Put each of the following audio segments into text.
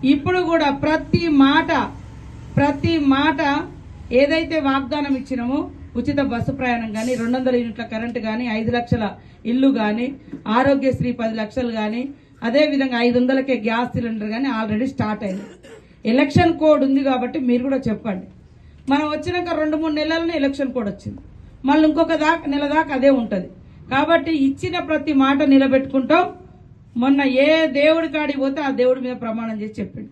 ఇప్పుడు కూడా ప్రతి మాట ఏదైతే వాగ్దానం ఇచ్చినామో ఉచిత బస్సు ప్రయాణం కానీ 200 యూనిట్ల కరెంటు కానీ 5 లక్షల ఇల్లు కానీ ఆరోగ్యశ్రీ 10 లక్షలు కానీ అదేవిధంగా 500కే గ్యాస్ సిలిండర్ కానీ ఆల్రెడీ స్టార్ట్ అయింది. ఎలక్షన్ కోడ్ ఉంది కాబట్టి మీరు కూడా చెప్పండి. మనం వచ్చినాక 2-3 నెలలనే ఎలక్షన్ కోడ్ వచ్చింది, మళ్ళీ ఇంకొక నెల దాకా అదే ఉంటుంది. కాబట్టి ఇచ్చిన ప్రతి మాట నిలబెట్టుకుంటాం. మొన్న ఏ దేవుడి కాడికి పోతే ఆ దేవుడి మీద ప్రమాణం చేసి చెప్పిండు,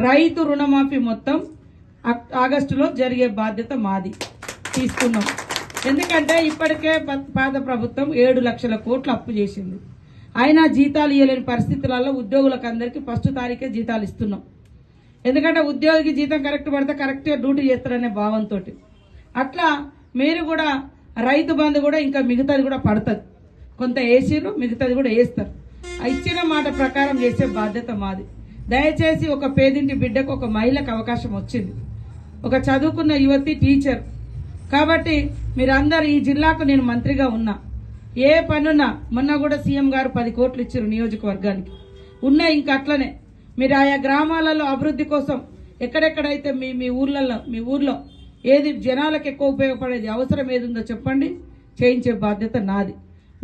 రైతు రుణమాఫీ మొత్తం ఆగస్టులో జరిగే బాధ్యత మాది తీసుకున్నాం. ఎందుకంటే ఇప్పటికే పాత ప్రభుత్వం 7 లక్షల కోట్లు అప్పు చేసింది. అయినా జీతాలు ఇవ్వలేని పరిస్థితులలో ఉద్యోగులకు అందరికీ 1 తారీఖే జీతాలు ఇస్తున్నాం. ఎందుకంటే ఉద్యోగికి జీతం కరెక్ట్ పడితే కరెక్ట్గా డ్యూటీ చేస్తారనే భావంతో. అట్లా మీరు కూడా రైతు బంధు కూడా ఇంకా మిగతాది కూడా పడుతుంది, కొంత వేసిర్రు మిగతాది కూడా వేస్తారు. ఇచ్చిన మాట ప్రకారం చేసే బాధ్యత మాది. దయచేసి ఒక పేదింటి బిడ్డకు ఒక మహిళకు అవకాశం వచ్చింది, ఒక చదువుకున్న యువతి టీచర్. కాబట్టి మీరందరూ ఈ జిల్లాకు నేను మంత్రిగా ఉన్నా, ఏ పనున్నా మొన్న కూడా సీఎం గారు 10 కోట్లు ఇచ్చారు నియోజకవర్గానికి ఉన్నాయి. ఇంకా అట్లనే మీరు ఆయా గ్రామాలలో అభివృద్ధి కోసం ఎక్కడెక్కడైతే మీ ఊర్లో ఏది జనాలకు ఎక్కువ ఉపయోగపడేది అవసరం ఏది ఉందో చెప్పండి, చేయించే బాధ్యత నాది.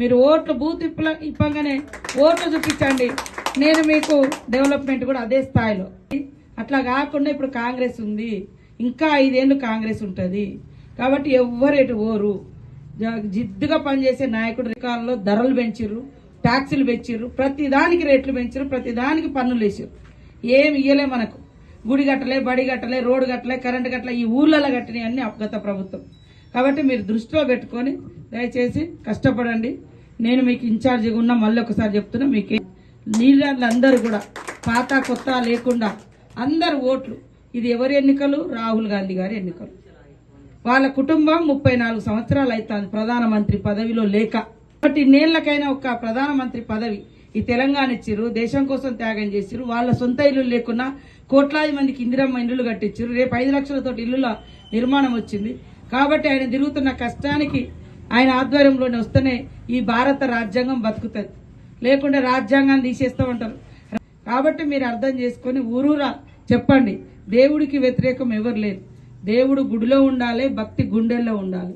మీరు ఓట్లు బూత్ ఇప్పగానే ఓట్లు చూపించండి, నేను మీకు డెవలప్మెంట్ కూడా అదే స్థాయిలో. అట్లా కాకుండా ఇప్పుడు కాంగ్రెస్ ఉంది, ఇంకా 5 ఏళ్ళు కాంగ్రెస్ ఉంటుంది. కాబట్టి ఎవ్వరేటు ఓరు జిద్దుగా పనిచేసే నాయకుడు రికాల్లో ధరలు పెంచిర్రు, ట్యాక్సులు పెంచిర్రు, ప్రతి దానికి రేట్లు పెంచిర్రు, ప్రతి దానికి పన్నులు వేసారు. ఏమి ఇయ్యలే మనకు. గుడి కట్టలే, బడి కట్టలే, రోడ్డు కట్టలే, కరెంటు కట్టలే, ఈ ఊర్లలో కట్టినవి అన్ని గత ప్రభుత్వం. కాబట్టి మీరు దృష్టిలో పెట్టుకొని దయచేసి కష్టపడండి. నేను మీకు ఇన్ఛార్జిగా ఉన్నా, మళ్ళీ ఒకసారి చెప్తున్నా, మీకు నీళ్ళందరూ కూడా పాత కొత్త లేకుండా అందరు ఓట్లు. ఇది ఎవరి ఎన్నికలు? రాహుల్ గాంధీ గారి ఎన్నికలు. వాళ్ళ కుటుంబం 34 సంవత్సరాలు అవుతుంది ప్రధానమంత్రి పదవిలో లేక. కాబట్టి ఇన్నేళ్లకైనా ఒక ప్రధానమంత్రి పదవి ఈ తెలంగాణ ఇచ్చిర్రు, దేశం కోసం త్యాగం చేసిర్రు. వాళ్ళ సొంత ఇల్లు లేకున్నా కోట్లాది మందికి ఇందిరమ్మ ఇల్లులు కట్టించారు. రేపు 5 లక్షలతో ఇల్లుల నిర్మాణం వచ్చింది. కాబట్టి ఆయన తిరుగుతున్న కష్టానికి ఆయన ఆధ్వర్యంలోనే వస్తేనే ఈ భారత రాజ్యాంగం బతుకుతుంది, లేకుంటే రాజ్యాంగాన్ని తీసేస్తామంటారు. కాబట్టి మీరు అర్థం చేసుకుని ఊరూరా చెప్పండి, దేవుడికి వ్యతిరేకం ఎవరు లేరు. దేవుడు గుడిలో ఉండాలి, భక్తి గుండెల్లో ఉండాలి.